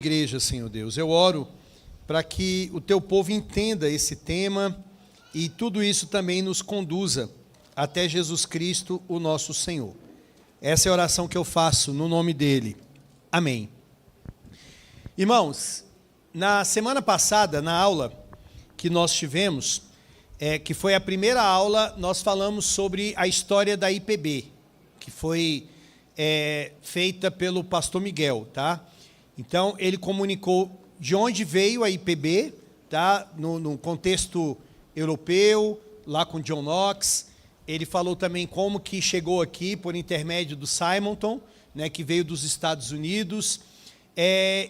igreja, Senhor Deus. Eu oro para que o teu povo entenda esse tema e tudo isso também nos conduza até Jesus Cristo, o nosso Senhor. Essa é a oração que eu faço no nome dele. Amém. Irmãos, na semana passada, na aula que nós tivemos, que foi a primeira aula, nós falamos sobre a história da IPB, que foi feita pelo pastor Miguel, tá? Então, ele comunicou de onde veio a IPB, tá? No contexto europeu, lá com John Knox. Ele falou também como que chegou aqui por intermédio do Simonton, né, que veio dos Estados Unidos,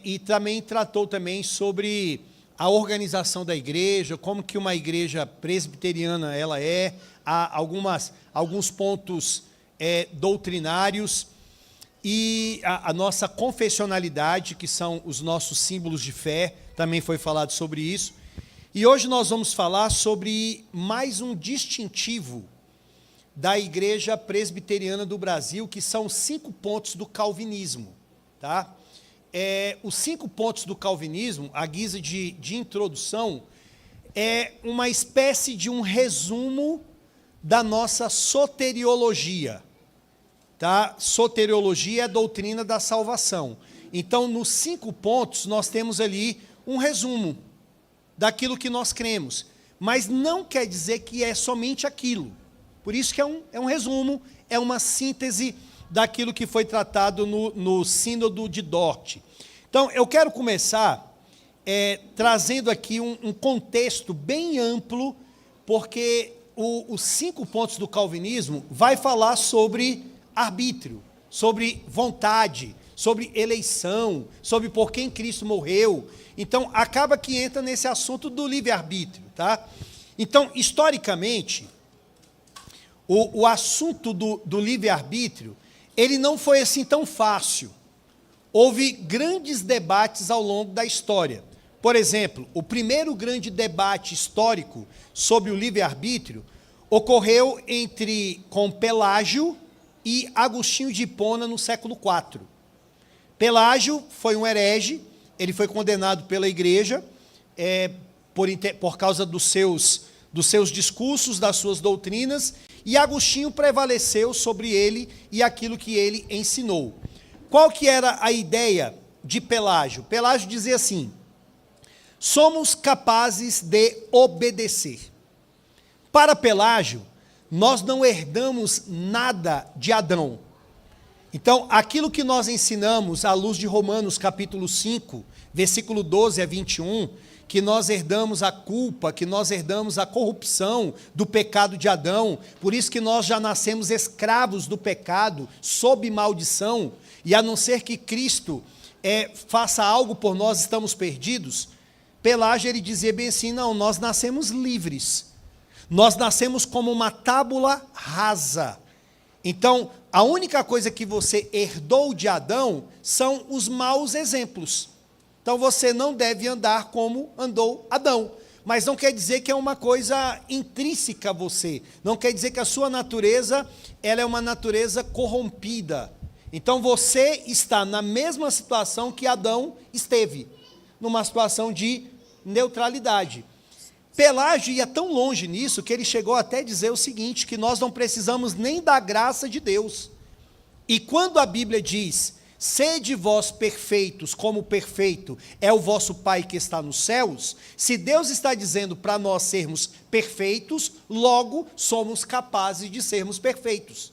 e também tratou também sobre a organização da igreja, como que uma igreja presbiteriana ela há alguns pontos doutrinários, e a nossa confessionalidade, que são os nossos símbolos de fé, também foi falado sobre isso. E hoje nós vamos falar sobre mais um distintivo da Igreja Presbiteriana do Brasil, que são 5 pontos do calvinismo, tá? Os 5 pontos do calvinismo, à guisa de introdução, é uma espécie de um resumo da nossa soteriologia, tá? Soteriologia é a doutrina da salvação. Então, nos 5 pontos, nós temos ali um resumo daquilo que nós cremos, mas não quer dizer que é somente aquilo. Por isso que é um resumo, é uma síntese daquilo que foi tratado no Sínodo de Dort. Então, eu quero começar trazendo aqui um contexto bem amplo, porque os 5 pontos do calvinismo vai falar sobre arbítrio, sobre vontade, sobre eleição, sobre por quem Cristo morreu. Então, acaba que entra nesse assunto do livre-arbítrio, tá? Então, historicamente, o assunto do livre-arbítrio, ele não foi assim tão fácil. Houve grandes debates ao longo da história. Por exemplo, o primeiro grande debate histórico sobre o livre-arbítrio ocorreu com Pelágio e Agostinho de Hipona no século IV. Pelágio foi um herege, ele foi condenado pela igreja por causa dos seus discursos, das suas doutrinas, e Agostinho prevaleceu sobre ele e aquilo que ele ensinou. Qual que era a ideia de Pelágio? Pelágio dizia assim: somos capazes de obedecer. Para Pelágio, nós não herdamos nada de Adão. Então, aquilo que nós ensinamos à luz de Romanos capítulo 5, versículo 12 a 21, que nós herdamos a culpa, que nós herdamos a corrupção do pecado de Adão, por isso que nós já nascemos escravos do pecado, sob maldição, e a não ser que Cristo faça algo por nós, estamos perdidos. Pelágio, ele dizia bem assim: não, nós nascemos livres, nós nascemos como uma tábula rasa. Então, a única coisa que você herdou de Adão são os maus exemplos. Então, você não deve andar como andou Adão. Mas não quer dizer que é uma coisa intrínseca a você. Não quer dizer que a sua natureza ela é uma natureza corrompida. Então, você está na mesma situação que Adão esteve, numa situação de neutralidade. Pelágio ia tão longe nisso que ele chegou até a dizer o seguinte, que nós não precisamos nem da graça de Deus. E quando a Bíblia diz: sede vós perfeitos, como perfeito é o vosso Pai que está nos céus, se Deus está dizendo para nós sermos perfeitos, logo somos capazes de sermos perfeitos.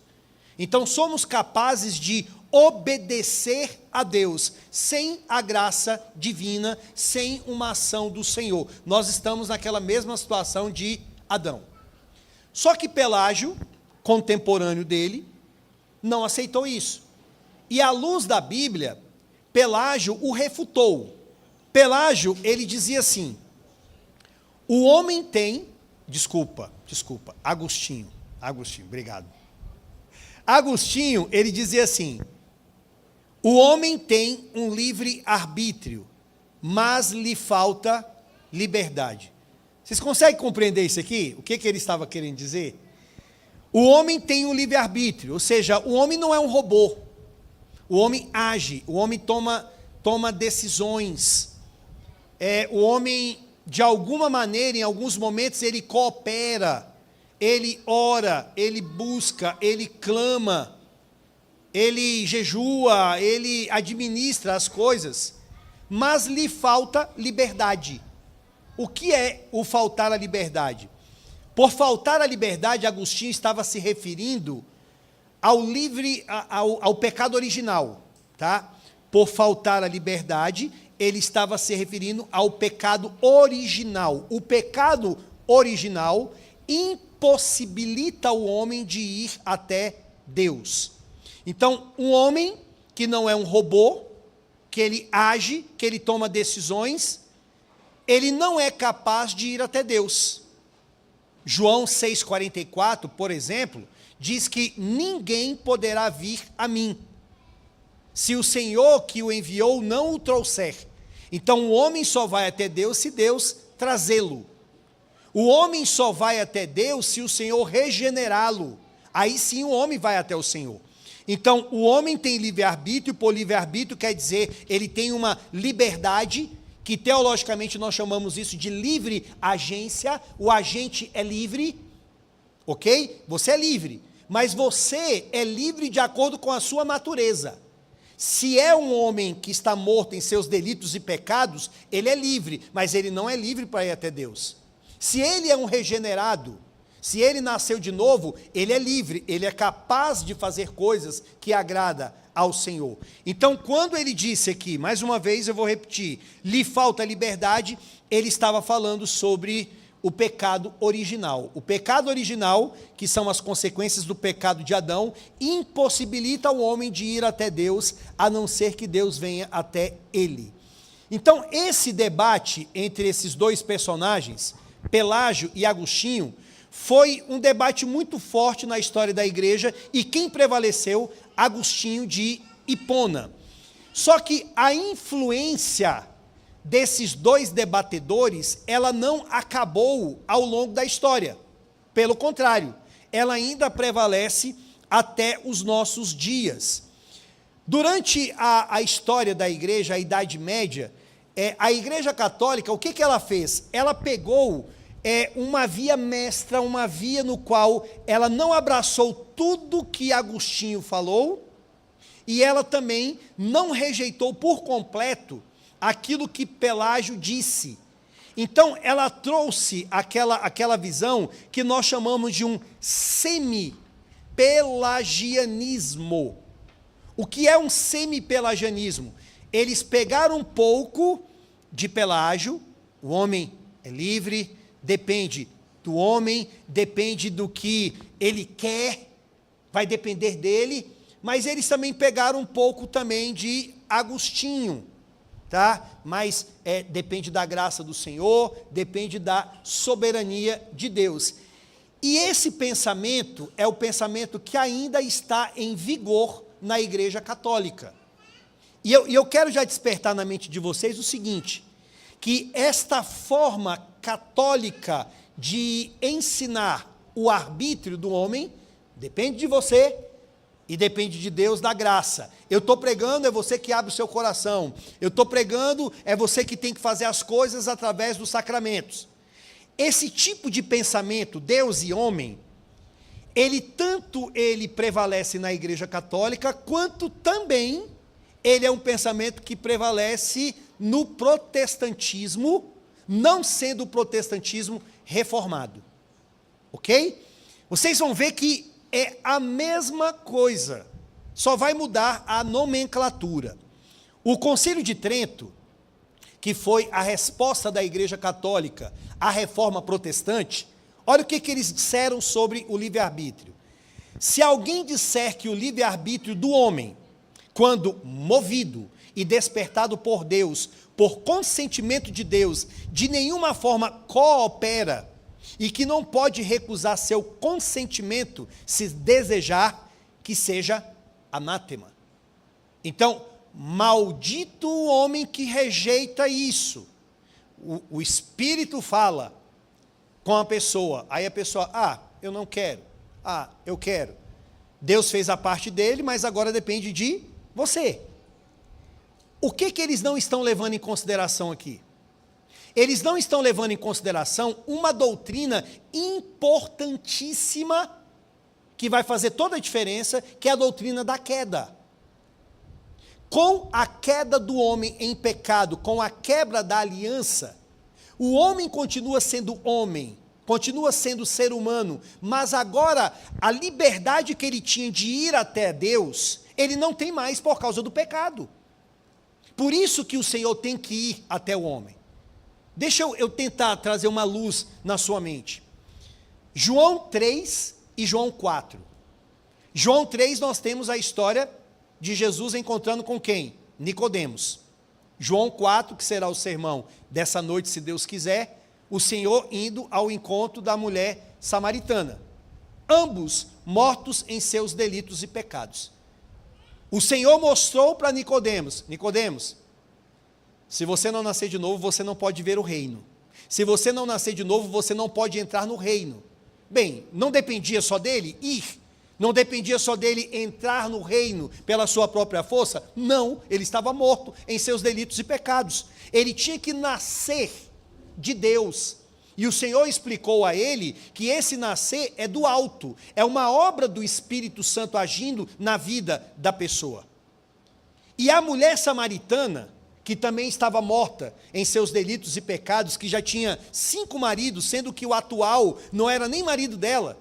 Então somos capazes de obedecer a Deus, sem a graça divina, sem uma ação do Senhor. Nós estamos naquela mesma situação de Adão. Só que Pelágio, contemporâneo dele, não aceitou isso. E à luz da Bíblia, Pelágio o refutou. Pelágio, ele dizia assim: o homem tem... Agostinho, obrigado. Agostinho, ele dizia assim: o homem tem um livre arbítrio, mas lhe falta liberdade. Vocês conseguem compreender isso aqui? O que ele estava querendo dizer? O homem tem um livre arbítrio, ou seja, o homem não é um robô. O homem age, o homem toma toma decisões. O homem, de alguma maneira, em alguns momentos, ele coopera, ele ora, ele busca, ele clama, ele jejua, ele administra as coisas, mas lhe falta liberdade. O que é o faltar a liberdade? Por faltar a liberdade, Agostinho estava se referindo ao pecado original, tá? Por faltar a liberdade, ele estava se referindo ao pecado original. O pecado original impossibilita o homem de ir até Deus. Então, um homem que não é um robô, que ele age, que ele toma decisões, ele não é capaz de ir até Deus. João 6,44, por exemplo, diz que ninguém poderá vir a mim, se o Senhor que o enviou não o trouxer. Então o homem só vai até Deus se Deus trazê-lo. O homem só vai até Deus se o Senhor regenerá-lo. Aí sim o homem vai até o Senhor. Então o homem tem livre-arbítrio, por livre-arbítrio quer dizer, ele tem uma liberdade, que teologicamente nós chamamos isso de livre agência. O agente é livre, ok? Você é livre, mas você é livre de acordo com a sua natureza. Se é um homem que está morto em seus delitos e pecados, ele é livre, mas ele não é livre para ir até Deus. Se ele é um regenerado, se ele nasceu de novo, ele é livre, ele é capaz de fazer coisas que agradam ao Senhor. Então, quando ele disse aqui, mais uma vez eu vou repetir, lhe falta liberdade, ele estava falando sobre o pecado original. O pecado original, que são as consequências do pecado de Adão, impossibilita o homem de ir até Deus, a não ser que Deus venha até ele. Então, esse debate entre esses dois personagens, Pelágio e Agostinho, foi um debate muito forte na história da igreja, e quem prevaleceu? Agostinho de Hipona. Só que a influência desses dois debatedores, ela não acabou ao longo da história. Pelo contrário, ela ainda prevalece até os nossos dias. Durante a história da igreja, a Idade Média, a Igreja Católica, o que ela fez? Ela pegou uma via mestra, uma via no qual ela não abraçou tudo que Agostinho falou, e ela também não rejeitou por completo aquilo que Pelágio disse. Então, ela trouxe aquela visão que nós chamamos de um semi-pelagianismo. O que é um semi-pelagianismo? Eles pegaram um pouco de Pelágio, o homem é livre, depende do homem, depende do que ele quer, vai depender dele, mas eles também pegaram um pouco também de Agostinho, tá? Mas depende da graça do Senhor, depende da soberania de Deus. E esse pensamento é o pensamento que ainda está em vigor na Igreja Católica. E eu quero já despertar na mente de vocês o seguinte, que esta forma católica de ensinar o arbítrio do homem depende de você e depende de Deus, da graça. Eu estou pregando, é você que abre o seu coração. Eu estou pregando, é você que tem que fazer as coisas através dos sacramentos. Esse tipo de pensamento, Deus e homem, tanto ele prevalece na Igreja Católica, quanto também ele é um pensamento que prevalece no protestantismo, não sendo o protestantismo reformado. Ok? Vocês vão ver que é a mesma coisa, só vai mudar a nomenclatura. O Concílio de Trento, que foi a resposta da Igreja Católica à reforma protestante, olha o que eles disseram sobre o livre-arbítrio. Se alguém disser que o livre-arbítrio do homem, quando movido e despertado por Deus, por consentimento de Deus, de nenhuma forma coopera, e que não pode recusar seu consentimento se desejar, que seja anátema. Então, maldito o homem que rejeita isso. O Espírito fala com a pessoa, aí a pessoa, eu não quero, eu quero. Deus fez a parte dele, mas agora depende de você. o que eles não estão levando em consideração aqui? Eles não estão levando em consideração uma doutrina importantíssima que vai fazer toda a diferença, que é a doutrina da queda. Com a queda do homem em pecado, com a quebra da aliança, o homem continua sendo homem, continua sendo ser humano, mas agora a liberdade que ele tinha de ir até Deus, ele não tem mais por causa do pecado. Por isso que o Senhor tem que ir até o homem. Deixa eu tentar trazer uma luz na sua mente. João 3 e João 4. João 3 nós temos a história de Jesus encontrando com quem? Nicodemos. João 4, que será o sermão dessa noite, se Deus quiser, o Senhor indo ao encontro da mulher samaritana. Ambos mortos em seus delitos e pecados. O Senhor mostrou para Nicodemos, Nicodemos, se você não nascer de novo, você não pode ver o reino. Se você não nascer de novo, você não pode entrar no reino. Bem, não dependia só dele ir? Não dependia só dele entrar no reino pela sua própria força? Não, ele estava morto em seus delitos e pecados. Ele tinha que nascer de Deus. E o Senhor explicou a ele que esse nascer é do alto, é uma obra do Espírito Santo agindo na vida da pessoa. E a mulher samaritana, que também estava morta em seus delitos e pecados, que já tinha 5 maridos, sendo que o atual não era nem marido dela,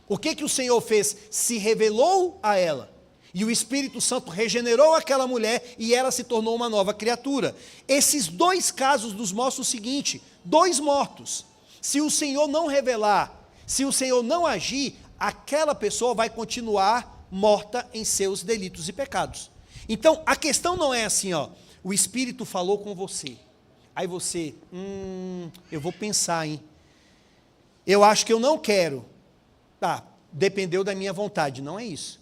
o que o Senhor fez? Se revelou a ela. E o Espírito Santo regenerou aquela mulher e ela se tornou uma nova criatura. Esses 2 casos nos mostram o seguinte: 2 mortos. Se o Senhor não revelar, se o Senhor não agir, aquela pessoa vai continuar morta em seus delitos e pecados. Então, a questão não é assim, ó, o Espírito falou com você. Aí você, eu vou pensar, hein? Eu acho que eu não quero. Dependeu da minha vontade. Não é isso.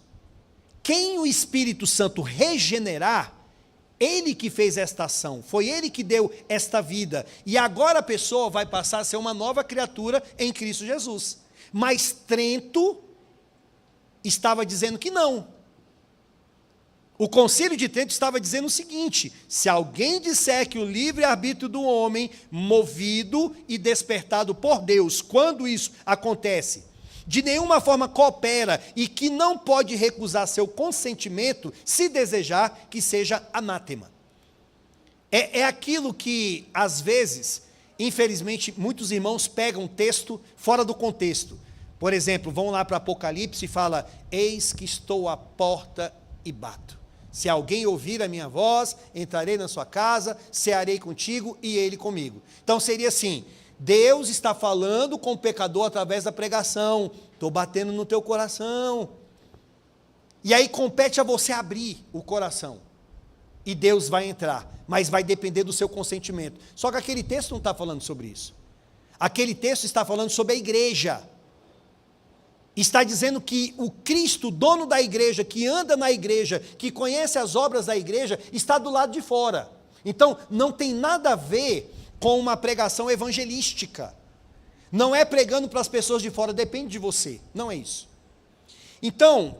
Quem o Espírito Santo regenerar, ele que fez esta ação, foi ele que deu esta vida, e agora a pessoa vai passar a ser uma nova criatura em Cristo Jesus. Mas Trento estava dizendo que não. O concílio de Trento estava dizendo o seguinte: se alguém disser que o livre-arbítrio do homem, movido e despertado por Deus, quando isso acontece, de nenhuma forma coopera e que não pode recusar seu consentimento, se desejar, que seja anátema. É aquilo que, às vezes, infelizmente, muitos irmãos pegam um texto fora do contexto. Por exemplo, vão lá para Apocalipse e fala: eis que estou à porta e bato. Se alguém ouvir a minha voz, entrarei na sua casa, cearei contigo e ele comigo. Então seria assim: Deus está falando com o pecador através da pregação. Estou batendo no teu coração. E aí compete a você abrir o coração. E Deus vai entrar, mas vai depender do seu consentimento. Só que aquele texto não está falando sobre isso. Aquele texto está falando sobre a igreja. Está dizendo que o Cristo, dono da igreja, que anda na igreja, que conhece as obras da igreja, está do lado de fora. Então, não tem nada a ver com uma pregação evangelística. Não é pregando para as pessoas de fora, depende de você. Não é isso. Então,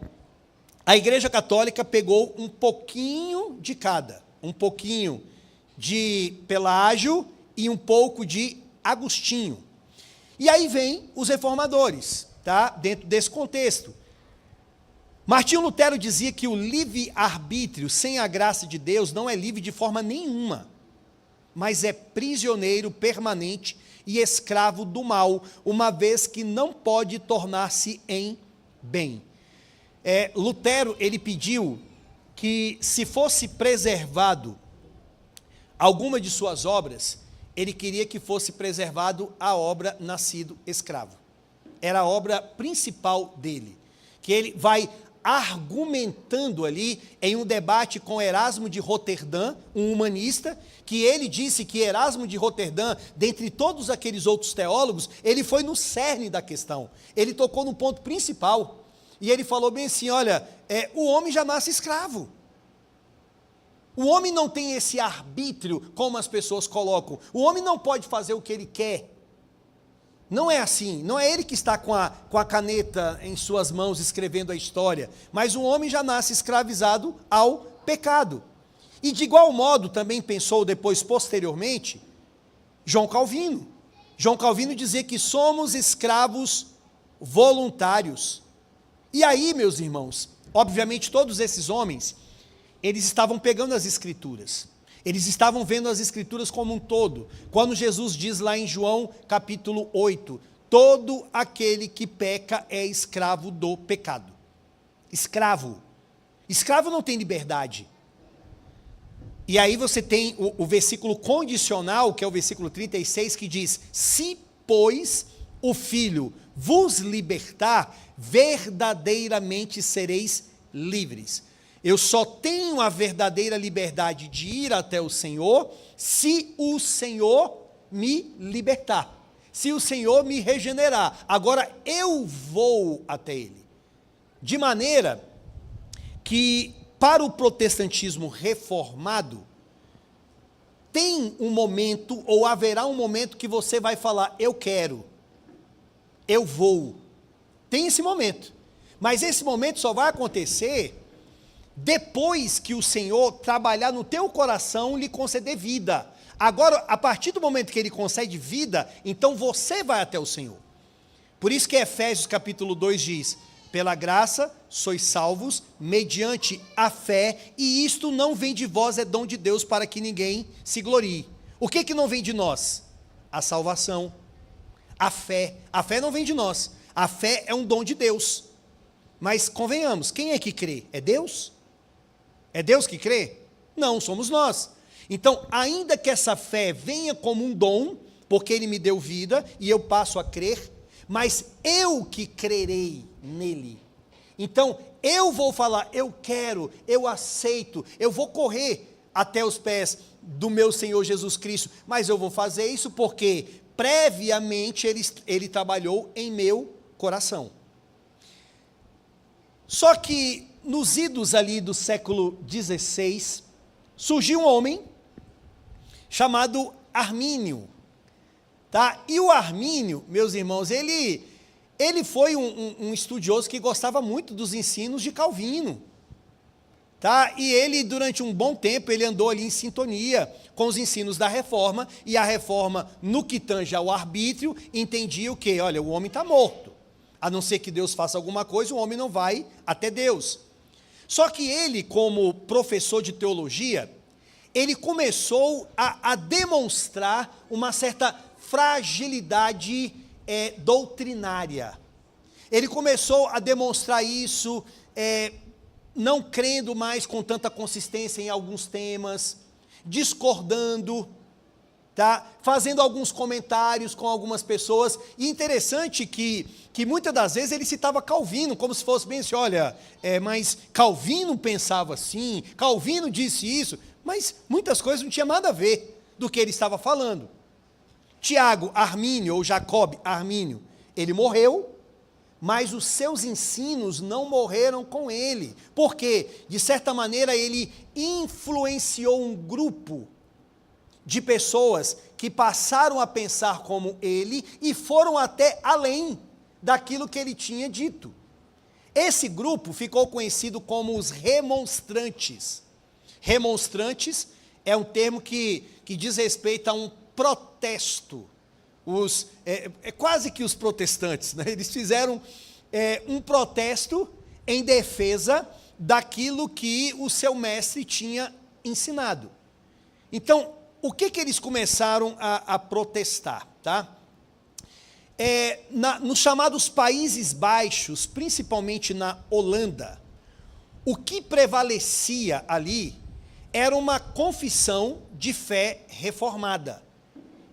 a Igreja Católica pegou um pouquinho de cada. Um pouquinho de Pelágio e um pouco de Agostinho. E aí vem os reformadores, tá? Dentro desse contexto. Martinho Lutero dizia que o livre-arbítrio sem a graça de Deus não é livre de forma nenhuma, mas é prisioneiro permanente e escravo do mal, uma vez que não pode tornar-se em bem. Lutero, ele pediu que, se fosse preservado alguma de suas obras, ele queria que fosse preservado a obra Nascido Escravo. Era a obra principal dele, que ele vai argumentando ali em um debate com Erasmo de Roterdã, um humanista, que ele disse que Erasmo de Roterdã, dentre todos aqueles outros teólogos, ele foi no cerne da questão, ele tocou no ponto principal, e ele falou bem assim: olha, o homem já nasce escravo, o homem não tem esse arbítrio como as pessoas colocam, o homem não pode fazer o que ele quer. Não é assim, não é ele que está com a caneta em suas mãos escrevendo a história, mas o homem já nasce escravizado ao pecado. E de igual modo também pensou depois, posteriormente, João Calvino. João Calvino dizia que somos escravos voluntários. E aí, meus irmãos, obviamente todos esses homens, eles estavam pegando as Escrituras. Eles estavam vendo as Escrituras como um todo. Quando Jesus diz lá em João capítulo 8, todo aquele que peca é escravo do pecado. Escravo. Escravo não tem liberdade. E aí você tem o versículo condicional, que é o versículo 36, que diz: se, pois, o Filho vos libertar, verdadeiramente sereis livres. Eu só tenho a verdadeira liberdade de ir até o Senhor, se o Senhor me libertar, se o Senhor me regenerar. Agora eu vou até Ele. De maneira que, para o protestantismo reformado, tem um momento, ou haverá um momento que você vai falar: eu quero, eu vou. Tem esse momento. Mas esse momento só vai acontecer depois que o Senhor trabalhar no teu coração e lhe conceder vida. Agora, a partir do momento que Ele concede vida, então você vai até o Senhor. Por isso que Efésios capítulo 2 diz: pela graça sois salvos, mediante a fé, e isto não vem de vós, é dom de Deus, para que ninguém se glorie. O que não vem de nós? A salvação, a fé. A fé não vem de nós, a fé é um dom de Deus. Mas convenhamos, quem é que crê? É Deus? É Deus que crê? Não, somos nós. Então, ainda que essa fé venha como um dom, porque Ele me deu vida, e eu passo a crer, mas eu que crerei nele. Então, eu vou falar: eu quero, eu aceito, eu vou correr até os pés do meu Senhor Jesus Cristo, mas eu vou fazer isso porque previamente Ele trabalhou em meu coração. Só que nos idos ali do século XVI, surgiu um homem chamado Armínio, tá? E o Armínio, meus irmãos, ele foi um estudioso que gostava muito dos ensinos de Calvino, tá? E ele, durante um bom tempo, ele andou ali em sintonia com os ensinos da Reforma, e a Reforma, no que tange ao arbítrio, entendia o quê? Olha, o homem está morto, a não ser que Deus faça alguma coisa, o homem não vai até Deus. Só que ele, como professor de teologia, ele começou a demonstrar uma certa fragilidade doutrinária. Ele começou a demonstrar isso, não crendo mais com tanta consistência em alguns temas, discordando, tá? Fazendo alguns comentários com algumas pessoas. E interessante que muitas das vezes ele citava Calvino, como se fosse bem assim: olha, mas Calvino pensava assim, Calvino disse isso, mas muitas coisas não tinha nada a ver do que ele estava falando. Tiago Armínio, ou Jacob Armínio, ele morreu, mas os seus ensinos não morreram com ele, porque, de certa maneira, ele influenciou um grupo de pessoas que passaram a pensar como ele e foram até além daquilo que ele tinha dito. Esse grupo ficou conhecido como os remonstrantes. Remonstrantes é um termo que diz respeito a um protesto. Quase que os protestantes, né? Eles fizeram um protesto em defesa daquilo que o seu mestre tinha ensinado. Então, o que eles começaram a protestar? Tá? Nos chamados Países Baixos, principalmente na Holanda, o que prevalecia ali era uma confissão de fé reformada.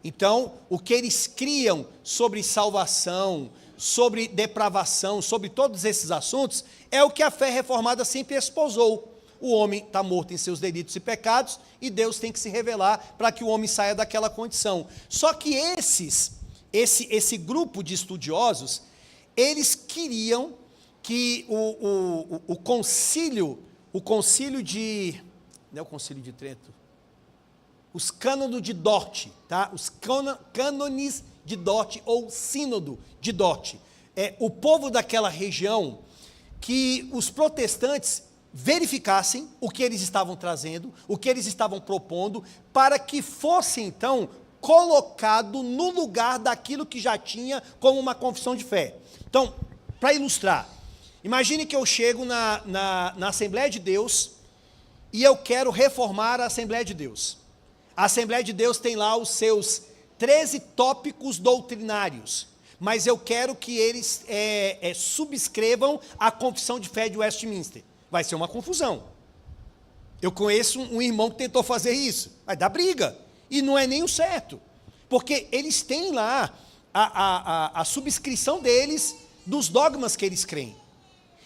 Então, o que eles criam sobre salvação, sobre depravação, sobre todos esses assuntos, é o que a fé reformada sempre esposou. O homem está morto em seus delitos e pecados, e Deus tem que se revelar para que o homem saia daquela condição. Só que esse grupo de estudiosos, eles queriam que o concílio de... Não é o concílio de Trento? Os cânones de Dort, tá? Os cânones de Dort, ou sínodo de Dort. O povo daquela região, que os protestantes verificassem o que eles estavam trazendo, o que eles estavam propondo, para que fosse então colocado no lugar daquilo que já tinha como uma confissão de fé. Então, para ilustrar, imagine que eu chego na Assembleia de Deus e eu quero reformar a Assembleia de Deus. A Assembleia de Deus tem lá os seus 13 tópicos doutrinários, mas eu quero que eles subscrevam a confissão de fé de Westminster. Vai ser uma confusão. Eu conheço um irmão que tentou fazer isso, vai dar briga, e não é nem o certo, porque eles têm lá a subscrição deles dos dogmas que eles creem.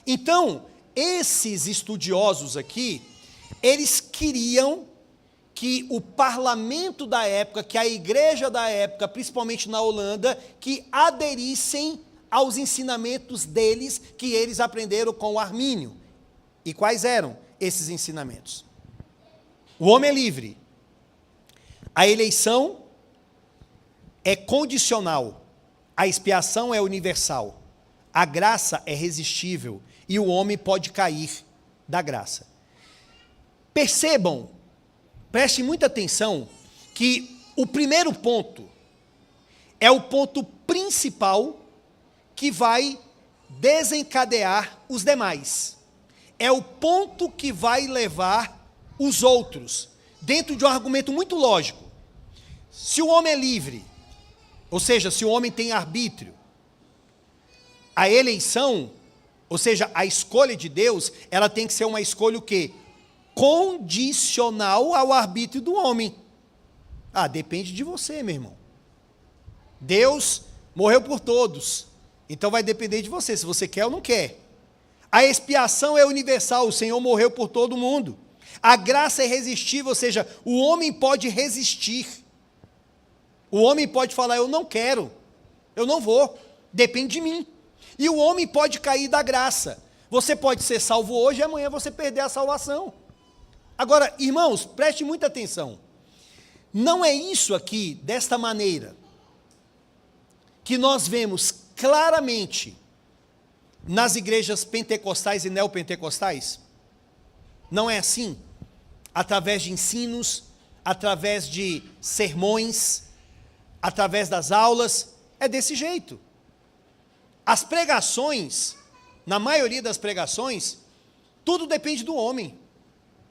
Então, esses estudiosos aqui, eles queriam que o parlamento da época, que a igreja da época, principalmente na Holanda, que aderissem aos ensinamentos deles, que eles aprenderam com o Armínio. E quais eram esses ensinamentos? O homem é livre. A eleição é condicional. A expiação é universal. A graça é resistível. E o homem pode cair da graça. Percebam, prestem muita atenção, que o primeiro ponto é o ponto principal que vai desencadear os demais. É o ponto que vai levar os outros, dentro de um argumento muito lógico. Se o homem é livre, ou seja, se o homem tem arbítrio, a eleição, ou seja, a escolha de Deus, ela tem que ser uma escolha o quê? Condicional ao arbítrio do homem. Depende de você, meu irmão. Deus morreu por todos, então vai depender de você, se você quer ou não quer. A expiação é universal, o Senhor morreu por todo mundo. A graça é irresistível, ou seja, o homem pode resistir. O homem pode falar, eu não quero, eu não vou, depende de mim. E o homem pode cair da graça. Você pode ser salvo hoje e amanhã você perder a salvação. Agora, irmãos, preste muita atenção. Não é isso aqui, desta maneira, que nós vemos claramente nas igrejas pentecostais e neopentecostais? Não é assim? Através de ensinos, através de sermões, através das aulas, é desse jeito. As pregações, na maioria das pregações, tudo depende do homem.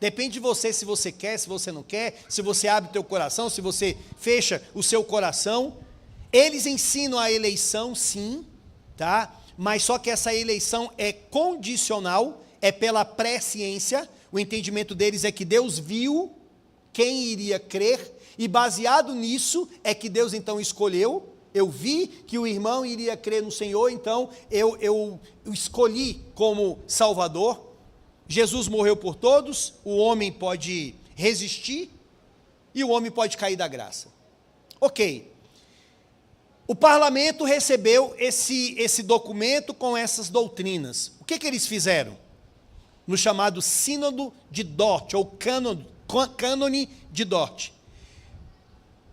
Depende de você, se você quer, se você não quer, se você abre o teu coração, se você fecha o seu coração. Eles ensinam a eleição, sim, tá? Mas só que essa eleição é condicional, é pela presciência. O entendimento deles é que Deus viu quem iria crer, e baseado nisso é que Deus então escolheu. Eu vi que o irmão iria crer no Senhor, então eu escolhi como Salvador. Jesus morreu por todos, o homem pode resistir e o homem pode cair da graça. Ok. O parlamento recebeu esse documento com essas doutrinas. O que eles fizeram? No chamado Sínodo de Dort, ou Cânone de Dort.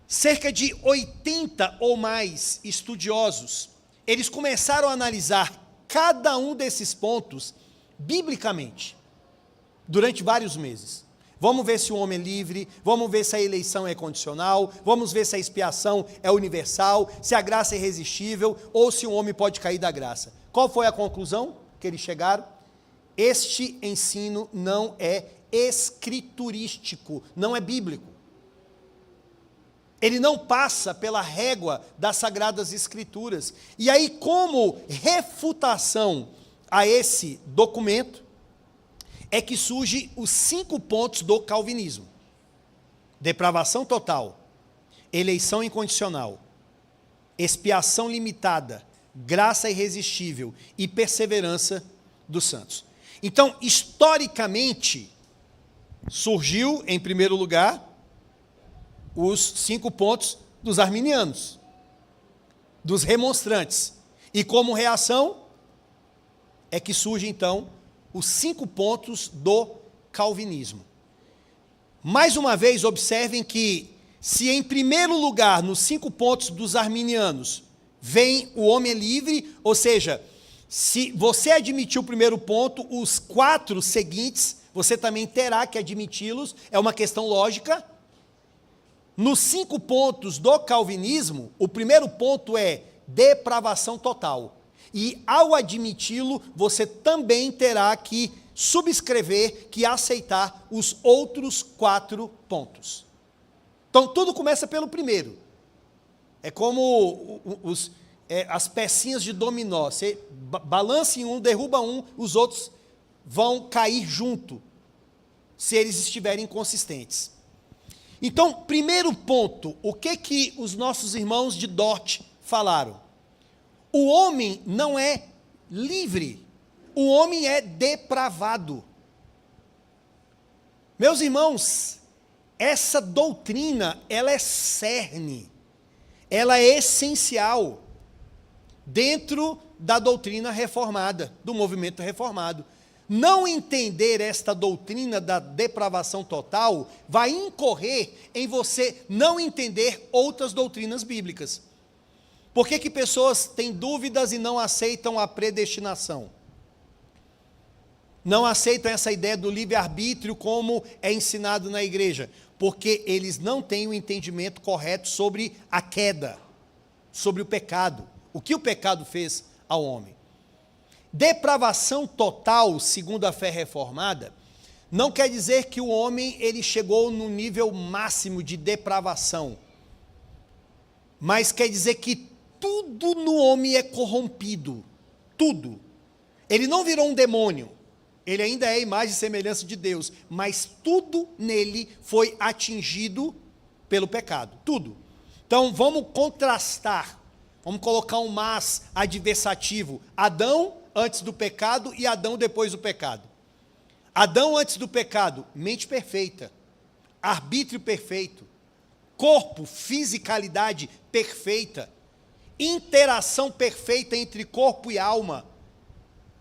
Cerca de 80 ou mais estudiosos, eles começaram a analisar cada um desses pontos biblicamente, durante vários meses. Vamos ver se o homem é livre, vamos ver se a eleição é condicional, vamos ver se a expiação é universal, se a graça é irresistível, ou se o homem pode cair da graça. Qual foi a conclusão que eles chegaram? Este ensino não é escriturístico, não é bíblico. Ele não passa pela régua das Sagradas Escrituras. E aí, como refutação a esse documento, é que surgem os 5 pontos do calvinismo: depravação total, eleição incondicional, expiação limitada, graça irresistível e perseverança dos santos. Então, historicamente, surgiu, em primeiro lugar, os 5 pontos dos arminianos, dos remonstrantes. E como reação, é que surge então os 5 pontos do calvinismo. Mais uma vez, observem que, se em primeiro lugar, nos 5 pontos dos arminianos, vem o homem livre, ou seja, Se você admitir o primeiro ponto, os 4 seguintes, você também terá que admiti-los, é uma questão lógica. Nos 5 pontos do calvinismo, o primeiro ponto é depravação total. E ao admiti-lo, você também terá que subscrever, que aceitar os outros 4 pontos. Então, tudo começa pelo primeiro. É como as pecinhas de dominó. Você balança em um, derruba um, os outros vão cair junto, se eles estiverem consistentes. Então, primeiro ponto, o que os nossos irmãos de Dort falaram? O homem não é livre, o homem é depravado. Meus irmãos, essa doutrina, ela é cerne, ela é essencial dentro da doutrina reformada, do movimento reformado. Não entender esta doutrina da depravação total vai incorrer em você não entender outras doutrinas bíblicas. Por que pessoas têm dúvidas e não aceitam a predestinação? Não aceitam essa ideia do livre-arbítrio como é ensinado na igreja? Porque eles não têm o entendimento correto sobre a queda, sobre o pecado. O que o pecado fez ao homem? Depravação total, segundo a fé reformada, não quer dizer que o homem ele chegou no nível máximo de depravação, mas quer dizer que tudo no homem é corrompido, tudo. Ele não virou um demônio, ele ainda é a imagem e semelhança de Deus, mas tudo nele foi atingido pelo pecado, tudo. Então vamos contrastar, vamos colocar um mas adversativo, Adão antes do pecado e Adão depois do pecado. Adão antes do pecado, mente perfeita, arbítrio perfeito, corpo, fisicalidade perfeita, interação perfeita entre corpo e alma,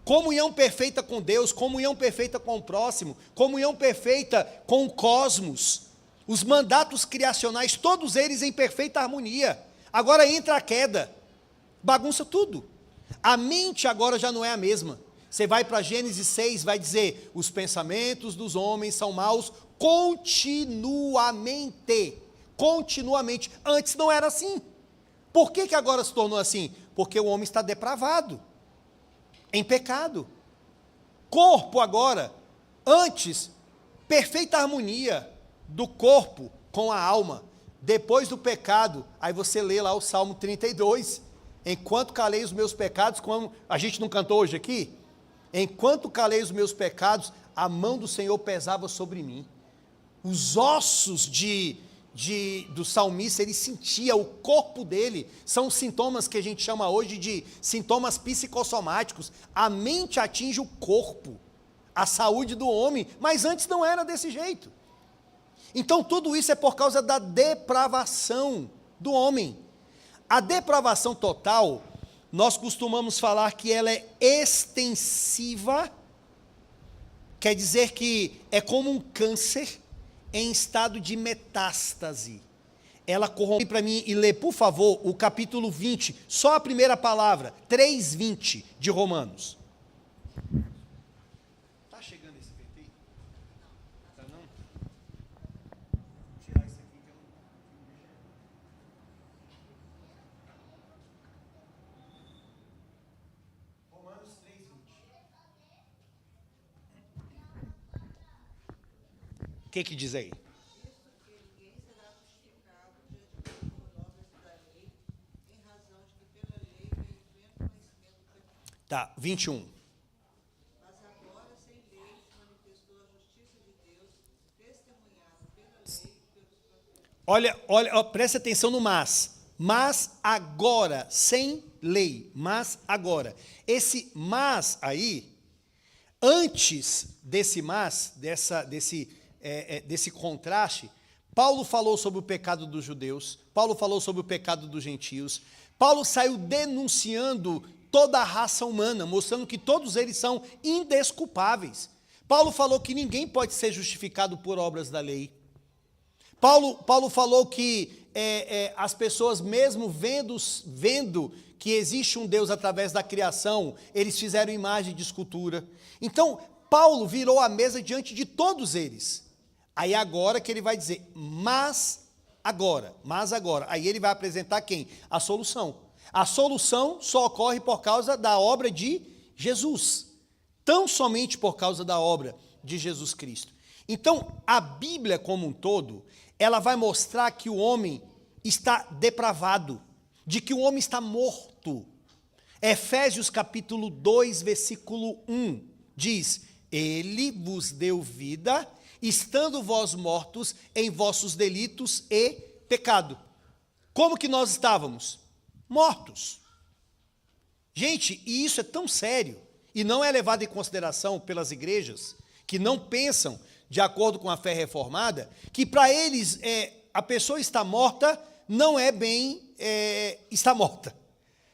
comunhão perfeita com Deus, comunhão perfeita com o próximo, comunhão perfeita com o cosmos, os mandatos criacionais, todos eles em perfeita harmonia. Agora entra a queda, bagunça tudo. A mente agora já não é a mesma. Você vai para Gênesis 6, vai dizer, os pensamentos dos homens são maus continuamente. Continuamente. Antes não era assim. Por que agora se tornou assim? Porque o homem está depravado, em pecado. Corpo agora, antes, perfeita harmonia do corpo com a alma. Depois do pecado, aí você lê lá o Salmo 32, enquanto calei os meus pecados, como a gente não cantou hoje aqui? Enquanto calei os meus pecados, a mão do Senhor pesava sobre mim. Os ossos do salmista, ele sentia, o corpo dele, são sintomas que a gente chama hoje de sintomas psicossomáticos. A mente atinge o corpo, a saúde do homem, mas antes não era desse jeito. Então tudo isso é por causa da depravação do homem. A depravação total, nós costumamos falar que ela é extensiva, quer dizer que é como um câncer em estado de metástase. Ela corrompe para mim e lê, por favor, o capítulo 20, só a primeira palavra, 3:20 de Romanos. Está chegando esse PT? Está não? Vou tirar isso aqui que eu não... Romanos 3:20. O que diz aí? Tá, 21. Mas agora, sem lei, manifestou a justiça de Deus, testemunhada pela lei e pelos profetas. Olha, presta atenção no mas. Mas agora, sem lei, mas agora. Esse mas aí, antes desse mas, desse contraste, Paulo falou sobre o pecado dos judeus, Paulo falou sobre o pecado dos gentios, Paulo saiu denunciando toda a raça humana, mostrando que todos eles são indesculpáveis. Paulo falou que ninguém pode ser justificado por obras da lei. Paulo falou que as pessoas, mesmo vendo que existe um Deus através da criação, eles fizeram imagem de escultura. Então, Paulo virou a mesa diante de todos eles. Aí agora que ele vai dizer, mas agora. Aí ele vai apresentar quem? A solução. A solução só ocorre por causa da obra de Jesus. Tão somente por causa da obra de Jesus Cristo. Então, a Bíblia como um todo, ela vai mostrar que o homem está depravado, de que o homem está morto. Efésios capítulo 2, versículo 1, diz, ele vos deu vida, estando vós mortos em vossos delitos e pecado. Como que nós estávamos? Mortos. Gente, e isso é tão sério, e não é levado em consideração pelas igrejas, que não pensam de acordo com a fé reformada, que para eles a pessoa está morta não é bem está morta.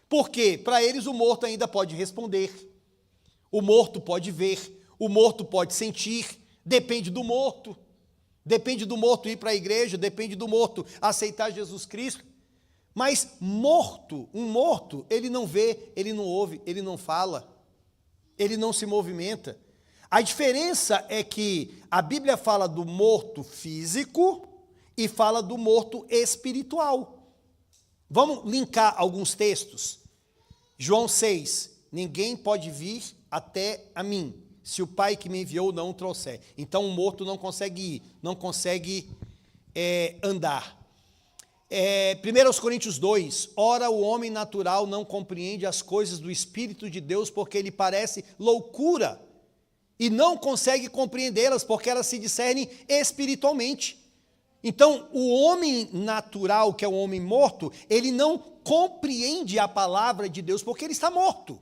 Porque para eles o morto ainda pode responder, o morto pode ver, o morto pode sentir, depende do morto ir para a igreja, depende do morto aceitar Jesus Cristo. Mas um morto, ele não vê, ele não ouve, ele não fala, ele não se movimenta. A diferença é que a Bíblia fala do morto físico e fala do morto espiritual. Vamos linkar alguns textos. João 6, ninguém pode vir até a mim, se o Pai que me enviou não o trouxer. Então o morto não consegue ir, não consegue andar. 1 Coríntios 2, ora o homem natural não compreende as coisas do Espírito de Deus porque ele parece loucura e não consegue compreendê-las porque elas se discernem espiritualmente. Então, o homem natural, que é o homem morto, ele não compreende a palavra de Deus porque ele está morto.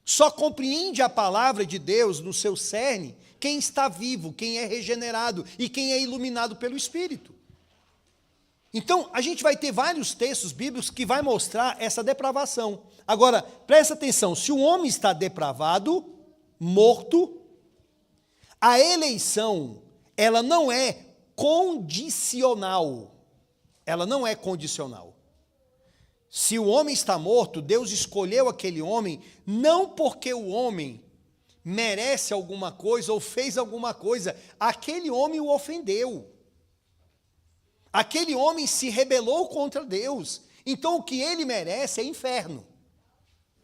Só compreende a palavra de Deus no seu cerne quem está vivo, quem é regenerado e quem é iluminado pelo Espírito. Então, a gente vai ter vários textos bíblicos que vai mostrar essa depravação. Agora, presta atenção, se o homem está depravado, morto, a eleição, ela não é condicional. Ela não é condicional. Se o homem está morto, Deus escolheu aquele homem não porque o homem merece alguma coisa ou fez alguma coisa, aquele homem o ofendeu. Aquele homem se rebelou contra Deus. Então o que ele merece é inferno.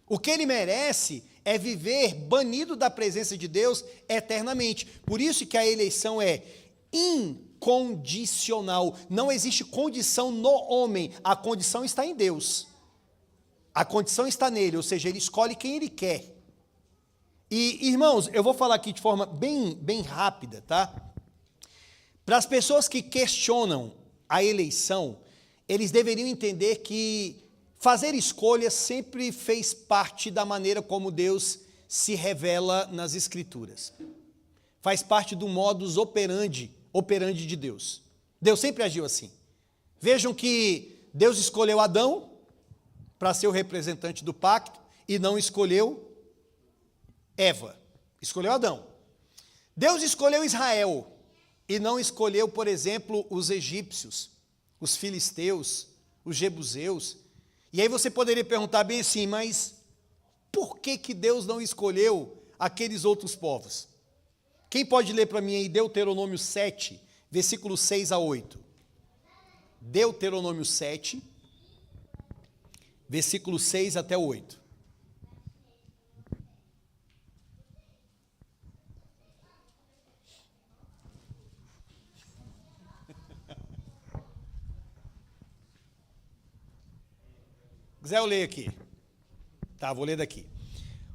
O que ele merece é viver banido da presença de Deus eternamente. Por isso que a eleição é incondicional. Não existe condição no homem, a condição está em Deus. A condição está nele, ou seja, ele escolhe quem ele quer. E, irmãos, eu vou falar aqui de forma bem rápida, tá? Para as pessoas que questionam a eleição, eles deveriam entender que fazer escolhas sempre fez parte da maneira como Deus se revela nas Escrituras. Faz parte do modus operandi de Deus. Deus sempre agiu assim. Vejam que Deus escolheu Adão para ser o representante do pacto e não escolheu Eva. Escolheu Adão. Deus escolheu Israel e não escolheu, por exemplo, os egípcios, os filisteus, os jebuseus. E aí você poderia perguntar bem assim, mas por que Deus não escolheu aqueles outros povos? Quem pode ler para mim aí Deuteronômio 7, versículos 6 a 8? Deuteronômio 7, versículos 6 até 8. Quiser eu leio aqui. Tá, vou ler daqui.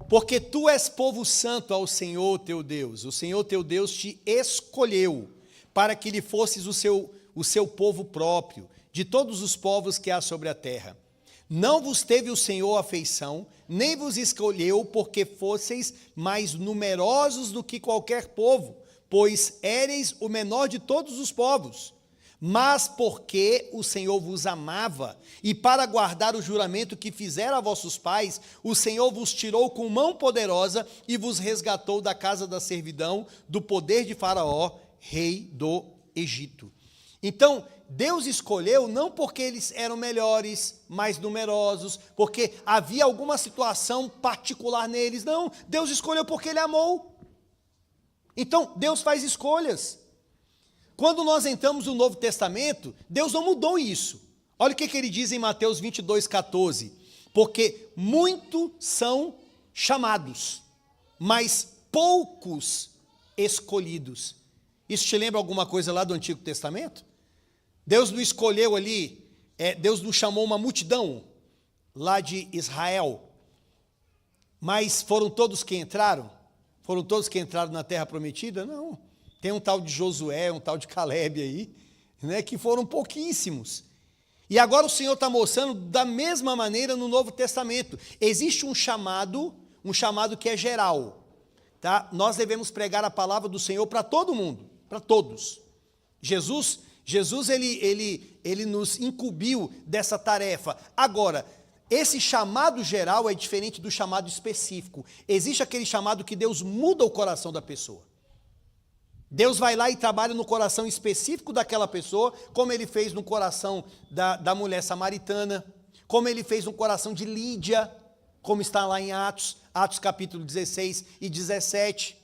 Porque tu és povo santo ao Senhor teu Deus. O Senhor teu Deus te escolheu para que lhe fosses o seu povo próprio, de todos os povos que há sobre a terra. Não vos teve o Senhor afeição, nem vos escolheu porque fosseis mais numerosos do que qualquer povo, pois éreis o menor de todos os povos. Mas porque o Senhor vos amava, e para guardar o juramento que fizera a vossos pais, o Senhor vos tirou com mão poderosa e vos resgatou da casa da servidão, do poder de Faraó, rei do Egito. Então, Deus escolheu não porque eles eram melhores, mais numerosos, porque havia alguma situação particular neles. Não, Deus escolheu porque Ele amou. Então, Deus faz escolhas. Quando nós entramos no Novo Testamento, Deus não mudou isso. Olha o que Ele diz em Mateus 22:14. Porque muitos são chamados, mas poucos escolhidos. Isso te lembra alguma coisa lá do Antigo Testamento? Deus não escolheu ali, Deus não chamou uma multidão lá de Israel, mas foram todos que entraram? Foram todos que entraram na terra prometida? Não. Tem um tal de Josué, um tal de Caleb aí, né, que foram pouquíssimos. E agora o Senhor está mostrando da mesma maneira no Novo Testamento. Existe um chamado que é geral. Tá? Nós devemos pregar a palavra do Senhor para todo mundo, para todos. Jesus ele nos incumbiu dessa tarefa. Agora, esse chamado geral é diferente do chamado específico. Existe aquele chamado que Deus muda o coração da pessoa. Deus vai lá e trabalha no coração específico daquela pessoa, como Ele fez no coração da mulher samaritana, como Ele fez no coração de Lídia, como está lá em Atos capítulo 16 e 17.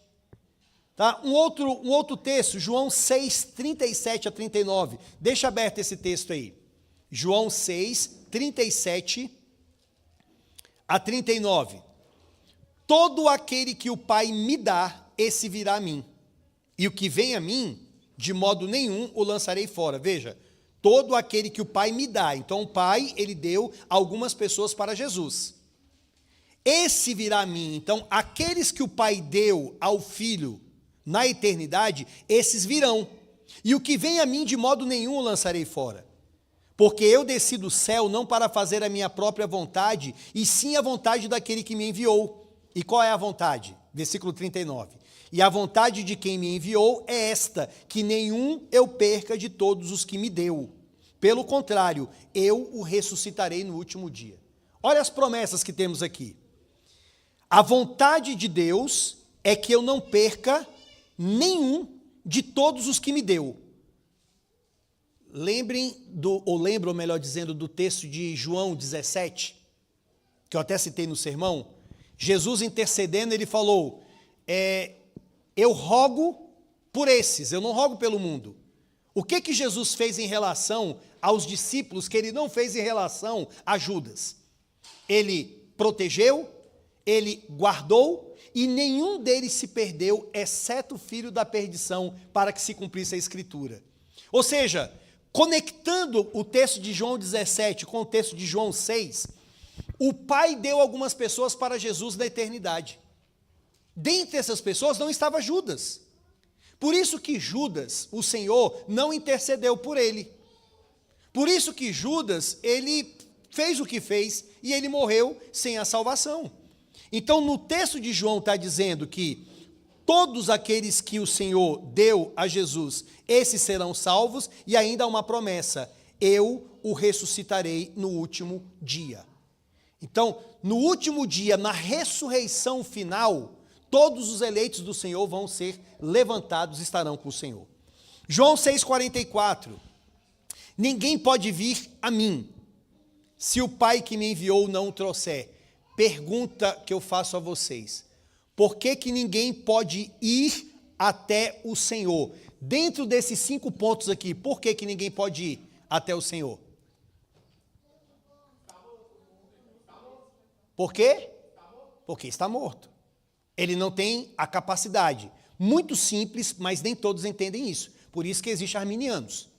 Tá? Um outro texto, João 6, 37 a 39. Deixa aberto esse texto aí. João 6, 37 a 39. Todo aquele que o Pai me dá, esse virá a mim. E o que vem a mim, de modo nenhum o lançarei fora. Veja, todo aquele que o Pai me dá. Então o Pai, Ele deu algumas pessoas para Jesus. Esse virá a mim. Então aqueles que o Pai deu ao Filho na eternidade, esses virão. E o que vem a mim, de modo nenhum o lançarei fora. Porque eu desci do céu não para fazer a minha própria vontade, e sim a vontade daquele que me enviou. E qual é a vontade? Versículo 39. E a vontade de quem me enviou é esta, que nenhum eu perca de todos os que me deu. Pelo contrário, eu o ressuscitarei no último dia. Olha as promessas que temos aqui. A vontade de Deus é que eu não perca nenhum de todos os que me deu. Lembram, melhor dizendo, do texto de João 17, que eu até citei no sermão. Jesus intercedendo, Ele falou, eu rogo por esses, eu não rogo pelo mundo. O que Jesus fez em relação aos discípulos que Ele não fez em relação a Judas? Ele protegeu, Ele guardou, e nenhum deles se perdeu, exceto o filho da perdição, para que se cumprisse a Escritura. Ou seja, conectando o texto de João 17 com o texto de João 6, o Pai deu algumas pessoas para Jesus na eternidade. Dentre essas pessoas não estava Judas. Por isso que Judas, o Senhor, não intercedeu por ele. Por isso que Judas, ele fez o que fez e ele morreu sem a salvação. Então, no texto de João está dizendo que todos aqueles que o Senhor deu a Jesus, esses serão salvos, e ainda há uma promessa, eu o ressuscitarei no último dia. Então, no último dia, na ressurreição final, todos os eleitos do Senhor vão ser levantados e estarão com o Senhor. João 6,44. Ninguém pode vir a mim, se o Pai que me enviou não o trouxer. Pergunta que eu faço a vocês. Por que ninguém pode ir até o Senhor? Dentro desses 5 pontos aqui, por que ninguém pode ir até o Senhor? Por quê? Porque está morto. Ele não tem a capacidade. Muito simples, mas nem todos entendem isso. Por isso que existem arminianos.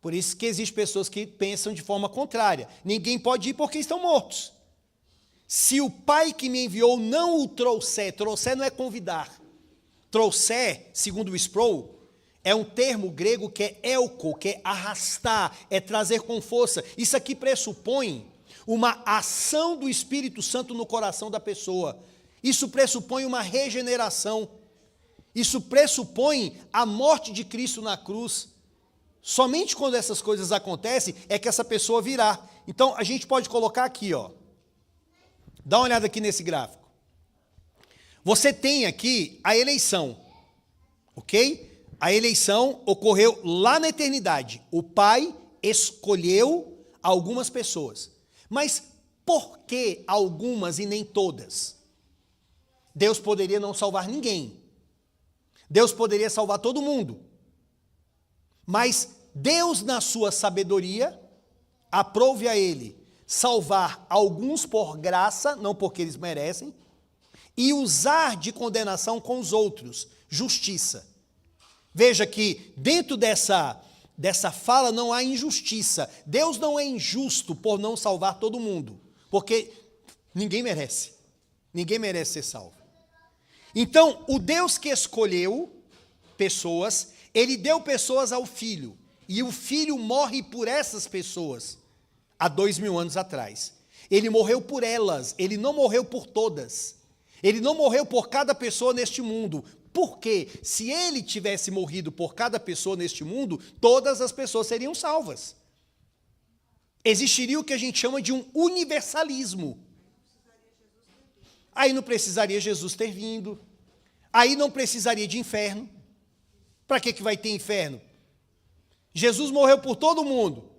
Por isso que existem pessoas que pensam de forma contrária. Ninguém pode ir porque estão mortos. Se o Pai que me enviou não o trouxer não é convidar. Trouxer, segundo o Sproul, é um termo grego que é elko, que é arrastar, é trazer com força. Isso aqui pressupõe uma ação do Espírito Santo no coração da pessoa. Isso pressupõe uma regeneração. Isso pressupõe a morte de Cristo na cruz. Somente quando essas coisas acontecem é que essa pessoa virá. Então, a gente pode colocar aqui, ó. Dá uma olhada aqui nesse gráfico. Você tem aqui a eleição, ok? A eleição ocorreu lá na eternidade. O Pai escolheu algumas pessoas. Mas por que algumas e nem todas? Deus poderia não salvar ninguém. Deus poderia salvar todo mundo. Mas Deus, na sua sabedoria, aprove a ele salvar alguns por graça, não porque eles merecem, e usar de condenação com os outros, justiça. Veja que dentro dessa fala não há injustiça. Deus não é injusto por não salvar todo mundo, porque ninguém merece. Ninguém merece ser salvo. Então, o Deus que escolheu pessoas, ele deu pessoas ao Filho, e o Filho morre por essas pessoas, há 2000 anos atrás. Ele morreu por elas, ele não morreu por todas. Ele não morreu por cada pessoa neste mundo, porque se ele tivesse morrido por cada pessoa neste mundo, todas as pessoas seriam salvas. Existiria o que a gente chama de um universalismo. Aí não precisaria Jesus ter vindo, aí não precisaria de inferno. Para que vai ter inferno? Jesus morreu por todo mundo.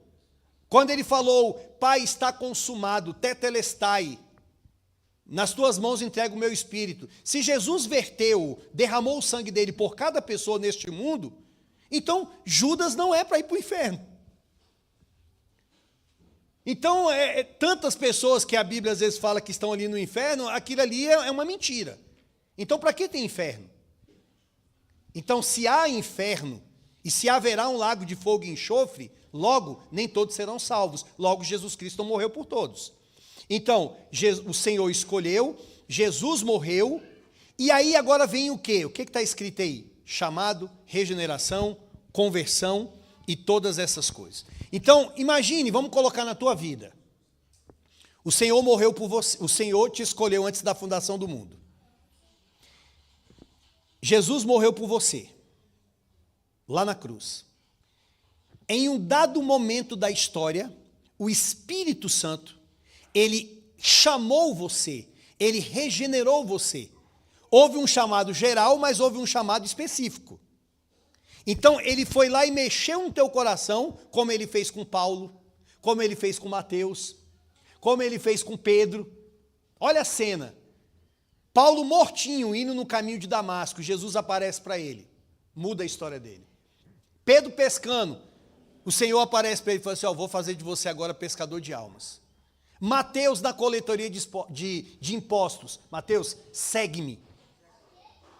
Quando ele falou, Pai, está consumado, tetelestai, nas tuas mãos entrego o meu espírito. Se Jesus derramou o sangue dele por cada pessoa neste mundo, então Judas não é para ir para o inferno. Então, tantas pessoas que a Bíblia às vezes fala que estão ali no inferno, aquilo ali é uma mentira. Então, para que tem inferno? Então, se há inferno, e se haverá um lago de fogo e enxofre, logo, nem todos serão salvos. Logo, Jesus Cristo morreu por todos. Então, o Senhor escolheu, Jesus morreu, e aí agora vem o quê? O que está escrito aí? Chamado, regeneração, conversão e todas essas coisas. Então, imagine, vamos colocar na tua vida. O Senhor morreu por você, o Senhor te escolheu antes da fundação do mundo. Jesus morreu por você, lá na cruz. Em um dado momento da história, o Espírito Santo, ele chamou você, ele regenerou você. Houve um chamado geral, mas houve um chamado específico. Então, ele foi lá e mexeu no teu coração, como ele fez com Paulo, como ele fez com Mateus, como ele fez com Pedro. Olha a cena. Paulo mortinho, indo no caminho de Damasco, Jesus aparece para ele, muda a história dele. Pedro pescando, o Senhor aparece para ele e fala assim, vou fazer de você agora pescador de almas. Mateus na coletoria de impostos, Mateus, segue-me.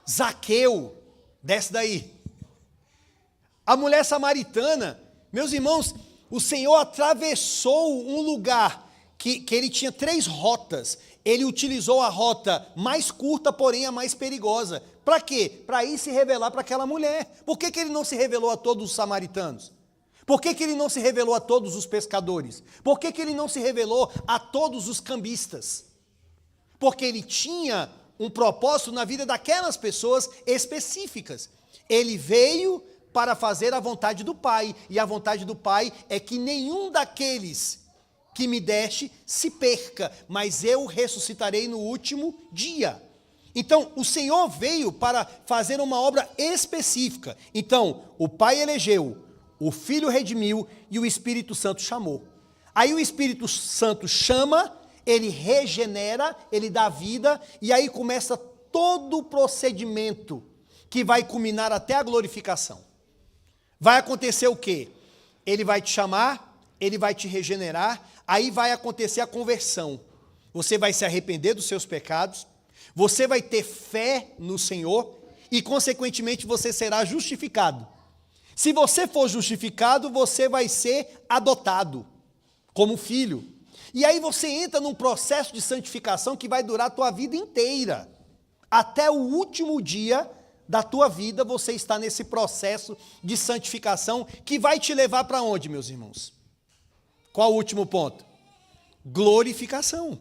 Zaqueu, desce daí. A mulher samaritana, meus irmãos, o Senhor atravessou um lugar que ele tinha 3 rotas. Ele utilizou a rota mais curta, porém a mais perigosa. Para quê? Para ir se revelar para aquela mulher. Por que ele não se revelou a todos os samaritanos? Por que ele não se revelou a todos os pescadores? Por que ele não se revelou a todos os cambistas? Porque ele tinha um propósito na vida daquelas pessoas específicas. Ele veio para fazer a vontade do Pai, e a vontade do Pai é que nenhum daqueles que me deste se perca, mas eu ressuscitarei no último dia. Então, o Senhor veio para fazer uma obra específica. Então, o Pai elegeu, o Filho redimiu e o Espírito Santo chamou. Aí o Espírito Santo chama, ele regenera, ele dá vida, e aí começa todo o procedimento que vai culminar até a glorificação. Vai acontecer o quê? Ele vai te chamar, ele vai te regenerar, aí vai acontecer a conversão. Você vai se arrepender dos seus pecados, você vai ter fé no Senhor e, consequentemente, você será justificado. Se você for justificado, você vai ser adotado como filho. E aí você entra num processo de santificação que vai durar a tua vida inteira. Até o último dia da tua vida, você está nesse processo de santificação que vai te levar para onde, meus irmãos? Qual o último ponto? Glorificação.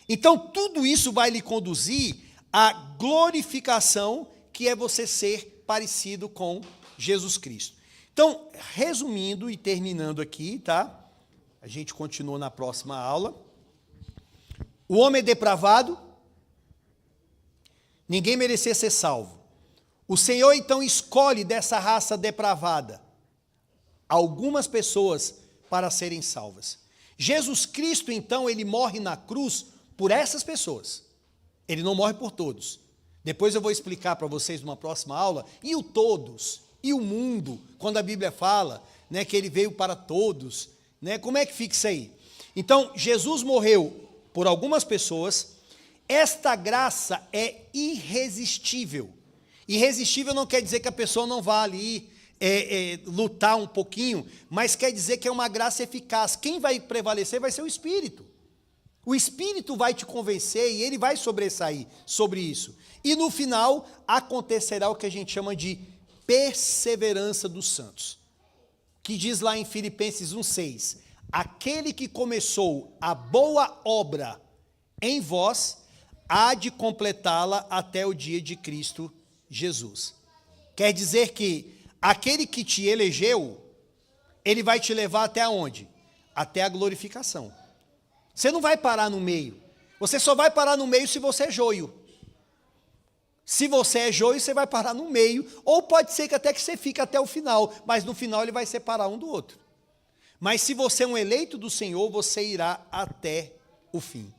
Então, tudo isso vai lhe conduzir à glorificação, que é você ser parecido com Jesus Cristo. Então, resumindo e terminando aqui, tá? A gente continua na próxima aula. O homem é depravado, ninguém merecia ser salvo. O Senhor então escolhe dessa raça depravada algumas pessoas para serem salvas. Jesus Cristo, então, ele morre na cruz por essas pessoas. Ele não morre por todos. Depois eu vou explicar para vocês numa próxima aula. E o todos, e o mundo, quando a Bíblia fala, né, que ele veio para todos, né, como é que fica isso aí? Então, Jesus morreu por algumas pessoas. Esta graça é irresistível. Irresistível não quer dizer que a pessoa não vá ali lutar um pouquinho, mas quer dizer que é uma graça eficaz. Quem vai prevalecer vai ser o Espírito. O Espírito vai te convencer e ele vai sobressair sobre isso. E no final acontecerá o que a gente chama de perseverança dos santos, que diz lá em Filipenses 1,6, aquele que começou a boa obra em vós, há de completá-la até o dia de Cristo Jesus. Quer dizer que aquele que te elegeu, ele vai te levar até onde? Até a glorificação. Você não vai parar no meio. Você só vai parar no meio se você é joio. Se você é joio, você vai parar no meio, ou pode ser que até que você fique até o final, mas no final ele vai separar um do outro. Mas se você é um eleito do Senhor, você irá até o fim.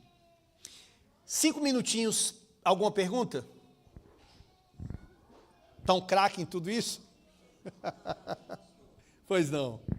5 minutinhos, alguma pergunta? Está um craque em tudo isso? Pois não.